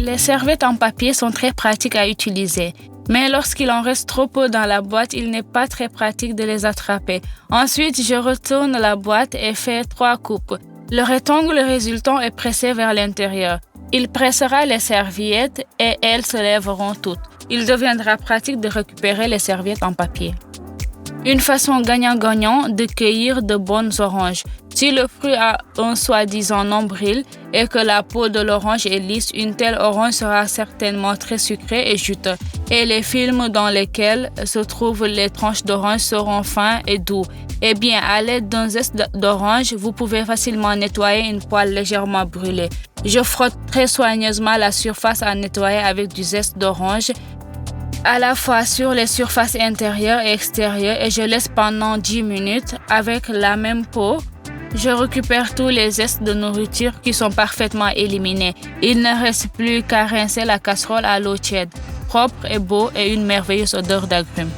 Les serviettes en papier sont très pratiques à utiliser. Mais lorsqu'il en reste trop peu dans la boîte, il n'est pas très pratique de les attraper. Ensuite, je retourne la boîte et fais 3 coupes. Le rectangle résultant est pressé vers l'intérieur. Il pressera les serviettes et elles se lèveront toutes. Il deviendra pratique de récupérer les serviettes en papier. Une façon gagnant-gagnant de cueillir de bonnes oranges. Si le fruit a un soi-disant nombril et que la peau de l'orange est lisse, une telle orange sera certainement très sucrée et juteuse. Et les films dans lesquels se trouvent les tranches d'orange seront fins et doux. Eh bien, à l'aide d'un zeste d'orange, vous pouvez facilement nettoyer une poêle légèrement brûlée. Je frotte très soigneusement la surface à nettoyer avec du zeste d'orange, à la fois sur les surfaces intérieures et extérieures, et je laisse pendant 10 minutes avec la même peau. Je récupère tous les zestes de nourriture qui sont parfaitement éliminés. Il ne reste plus qu'à rincer la casserole à l'eau tiède, propre et beau et une merveilleuse odeur d'agrumes.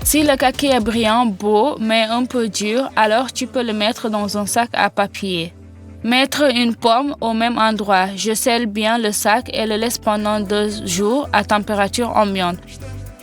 Si le kaki est brillant, beau, mais un peu dur, alors tu peux le mettre dans un sac à papier. Mettre une pomme au même endroit. Je scelle bien le sac et le laisse pendant 2 jours à température ambiante.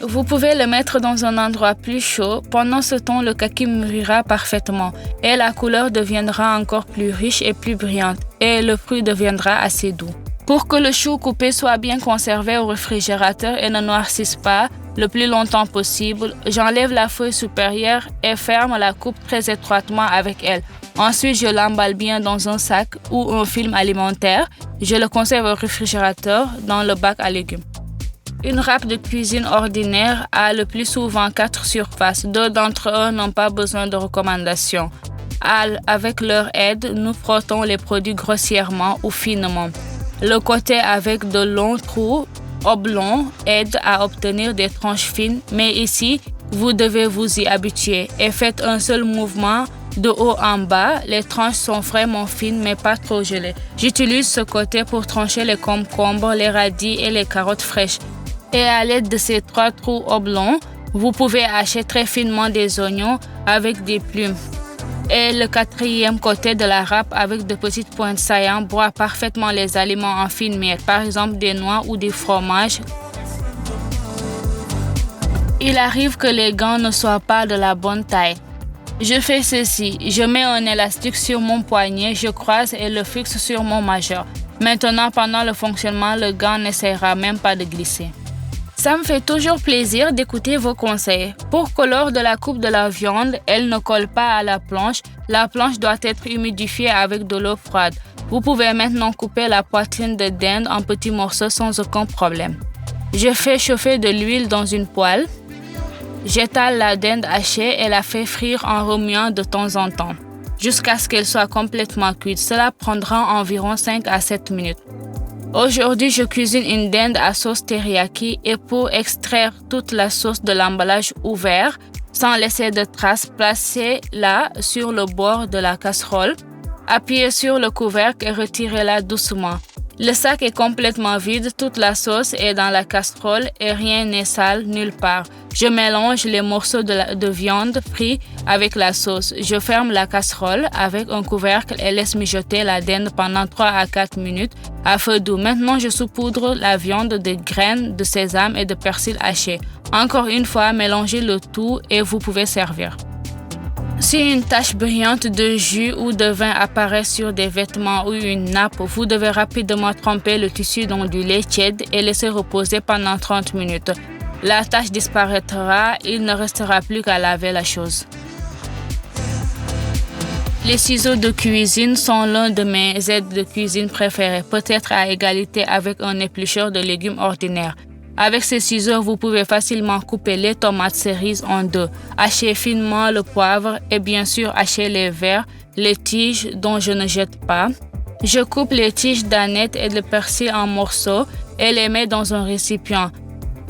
Vous pouvez le mettre dans un endroit plus chaud. Pendant ce temps, le kaki mûrira parfaitement et la couleur deviendra encore plus riche et plus brillante et le fruit deviendra assez doux. Pour que le chou coupé soit bien conservé au réfrigérateur et ne noircisse pas le plus longtemps possible, j'enlève la feuille supérieure et ferme la coupe très étroitement avec elle. Ensuite, je l'emballe bien dans un sac ou un film alimentaire. Je le conserve au réfrigérateur dans le bac à légumes. Une râpe de cuisine ordinaire a le plus souvent 4 surfaces. 2 d'entre eux n'ont pas besoin de recommandations. Avec leur aide, nous frottons les produits grossièrement ou finement. Le côté avec de longs trous oblongs aide à obtenir des tranches fines, mais ici, vous devez vous y habituer et faites un seul mouvement de haut en bas. Les tranches sont vraiment fines mais pas trop gelées. J'utilise ce côté pour trancher les concombres, les radis et les carottes fraîches. Et à l'aide de ces 3 trous oblongs, vous pouvez hacher très finement des oignons avec des plumes. Et le 4e côté de la râpe avec de petites pointes saillantes broie parfaitement les aliments en fines miettes, par exemple des noix ou des fromages. Il arrive que les gants ne soient pas de la bonne taille. Je fais ceci, je mets un élastique sur mon poignet, je croise et le fixe sur mon majeur. Maintenant, pendant le fonctionnement, le gant n'essaiera même pas de glisser. Ça me fait toujours plaisir d'écouter vos conseils. Pour que lors de la coupe de la viande, elle ne colle pas à la planche doit être humidifiée avec de l'eau froide. Vous pouvez maintenant couper la poitrine de dinde en petits morceaux sans aucun problème. Je fais chauffer de l'huile dans une poêle. J'étale la dinde hachée et la fais frire en remuant de temps en temps, jusqu'à ce qu'elle soit complètement cuite. Cela prendra environ 5 à 7 minutes. Aujourd'hui, je cuisine une dinde à sauce teriyaki et pour extraire toute la sauce de l'emballage ouvert, sans laisser de traces, placez-la sur le bord de la casserole. Appuyez sur le couvercle et retirez-la doucement. Le sac est complètement vide, toute la sauce est dans la casserole et rien n'est sale nulle part. Je mélange les morceaux de viande frits avec la sauce. Je ferme la casserole avec un couvercle et laisse mijoter la dinde pendant 3 à 4 minutes à feu doux. Maintenant, je saupoudre la viande de graines de sésame et de persil haché. Encore une fois, mélangez le tout et vous pouvez servir. Si une tache brillante de jus ou de vin apparaît sur des vêtements ou une nappe, vous devez rapidement tremper le tissu dans du lait tiède et laisser reposer pendant 30 minutes. La tache disparaîtra, il ne restera plus qu'à laver la chose. Les ciseaux de cuisine sont l'un de mes aides de cuisine préférés, peut-être à égalité avec un éplucheur de légumes ordinaire. Avec ces ciseaux, vous pouvez facilement couper les tomates cerises en 2, hacher finement le poivre et bien sûr hacher les verres, les tiges dont je ne jette pas. Je coupe les tiges d'aneth et de persil en morceaux et les mets dans un récipient.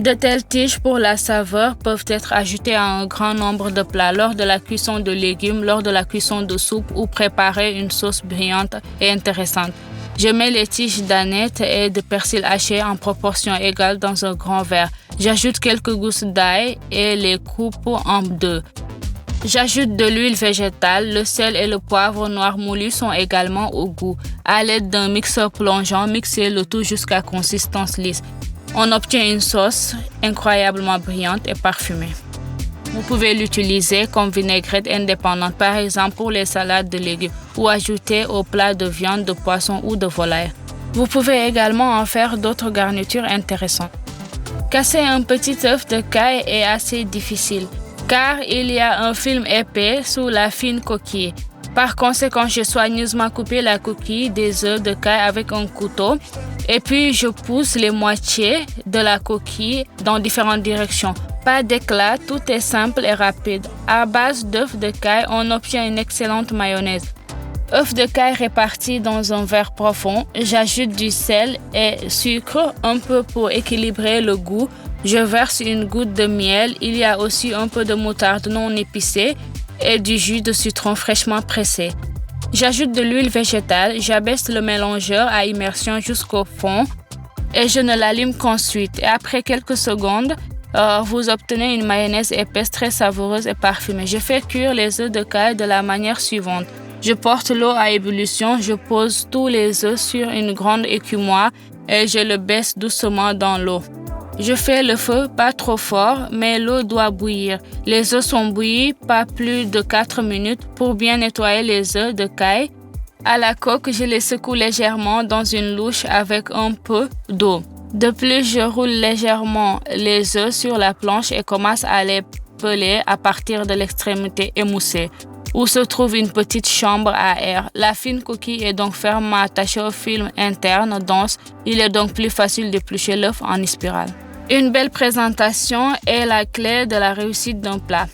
De telles tiges pour la saveur peuvent être ajoutées à un grand nombre de plats lors de la cuisson de légumes, lors de la cuisson de soupe ou préparer une sauce brillante et intéressante. Je mets les tiges d'aneth et de persil haché en proportion égale dans un grand verre. J'ajoute quelques gousses d'ail et les coupe en 2. J'ajoute de l'huile végétale, le sel et le poivre noir moulu sont également au goût. À l'aide d'un mixeur plongeant, mixez le tout jusqu'à consistance lisse. On obtient une sauce incroyablement brillante et parfumée. Vous pouvez l'utiliser comme vinaigrette indépendante, par exemple pour les salades de légumes, ou ajouter au plat de viande, de poisson ou de volaille. Vous pouvez également en faire d'autres garnitures intéressantes. Casser un petit œuf de caille est assez difficile, car il y a un film épais sous la fine coquille. Par conséquent, j'ai soigneusement coupé la coquille des œufs de caille avec un couteau et puis je pousse les moitiés de la coquille dans différentes directions. Pas d'éclat, tout est simple et rapide. À base d'œufs de caille, on obtient une excellente mayonnaise. Œufs de caille répartis dans un verre profond, j'ajoute du sel et sucre, un peu pour équilibrer le goût. Je verse une goutte de miel, il y a aussi un peu de moutarde non épicée et du jus de citron fraîchement pressé. J'ajoute de l'huile végétale, j'abaisse le mélangeur à immersion jusqu'au fond et je ne l'allume qu'ensuite. Et après quelques secondes, vous obtenez une mayonnaise épaisse, très savoureuse et parfumée. Je fais cuire les œufs de caille de la manière suivante. Je porte l'eau à ébullition, je pose tous les œufs sur une grande écumoire et je le baisse doucement dans l'eau. Je fais le feu pas trop fort, mais l'eau doit bouillir. Les œufs sont bouillis pas plus de 4 minutes pour bien nettoyer les œufs de caille. À la coque, je les secoue légèrement dans une louche avec un peu d'eau. De plus, je roule légèrement les œufs sur la planche et commence à les peler à partir de l'extrémité émoussée, où se trouve une petite chambre à air. La fine coquille est donc fermement attachée au film interne dense. Il est donc plus facile d'éplucher l'œuf en spirale. Une belle présentation est la clé de la réussite d'un plat.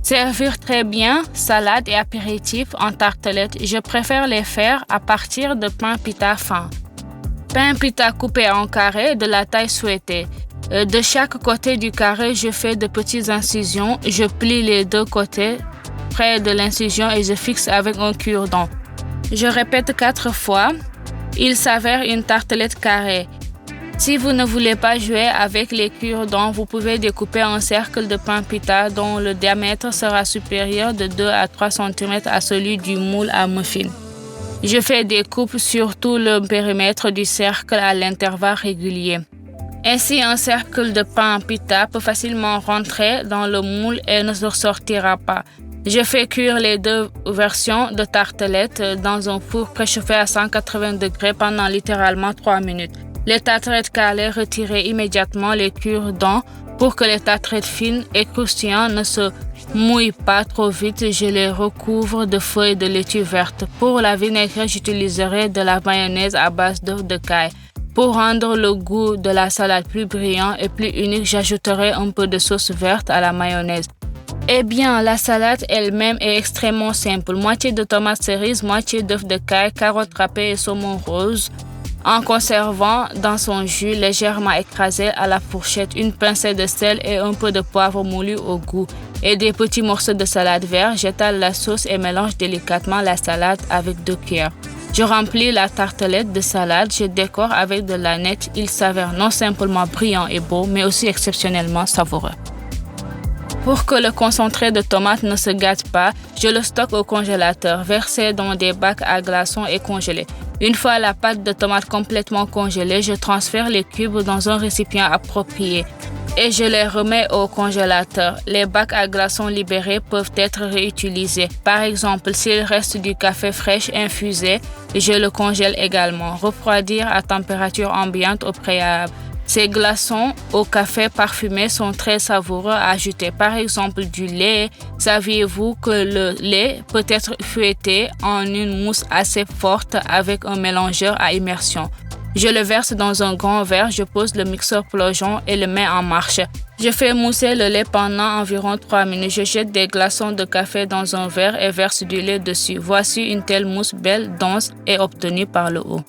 Servir très bien, salade et apéritif en tartelette, je préfère les faire à partir de pain pita fin. Pain pita coupé en carrés de la taille souhaitée. De chaque côté du carré, je fais de petites incisions. Je plie les deux côtés près de l'incision et je fixe avec un cure-dent. Je répète 4 fois. Il s'avère une tartelette carrée. Si vous ne voulez pas jouer avec les cure-dents, vous pouvez découper un cercle de pain pita dont le diamètre sera supérieur de 2 à 3 cm à celui du moule à muffins. Je fais des coupes sur tout le périmètre du cercle à l'intervalle régulier. Ainsi, un cercle de pain pita peut facilement rentrer dans le moule et ne se sortira pas. Je fais cuire les deux versions de tartelettes dans un four préchauffé à 180 degrés pendant littéralement 3 minutes. Les tartelettes carrées, retirez immédiatement les cure-dents pour que les tartelettes fines et croustillantes ne se mouillent pas trop vite. Je les recouvre de feuilles de laitue verte. Pour la vinaigrette, j'utiliserai de la mayonnaise à base d'œufs de caille. Pour rendre le goût de la salade plus brillant et plus unique, j'ajouterai un peu de sauce verte à la mayonnaise. Eh bien, la salade elle-même est extrêmement simple. Moitié de tomates cerises, moitié d'œufs de caille, carottes râpées et saumon rose. En conservant dans son jus légèrement écrasé à la fourchette, une pincée de sel et un peu de poivre moulu au goût et des petits morceaux de salade verte, j'étale la sauce et mélange délicatement la salade avec 2 cuillères. Je remplis la tartelette de salade, je décore avec de l'aneth. Il s'avère non simplement brillant et beau, mais aussi exceptionnellement savoureux. Pour que le concentré de tomate ne se gâte pas, je le stocke au congélateur, versé dans des bacs à glaçons et congelé. Une fois la pâte de tomate complètement congelée, je transfère les cubes dans un récipient approprié et je les remets au congélateur. Les bacs à glaçons libérés peuvent être réutilisés. Par exemple, s'il reste du café fraîche infusé, je le congèle également. Refroidir à température ambiante au préalable. Ces glaçons au café parfumé sont très savoureux à ajouter. Par exemple, du lait. Saviez-vous que le lait peut être fouetté en une mousse assez forte avec un mélangeur à immersion? Je le verse dans un grand verre, je pose le mixeur plongeant et le mets en marche. Je fais mousser le lait pendant environ 3 minutes. Je jette des glaçons de café dans un verre et verse du lait dessus. Voici une telle mousse belle, dense et obtenue par le haut.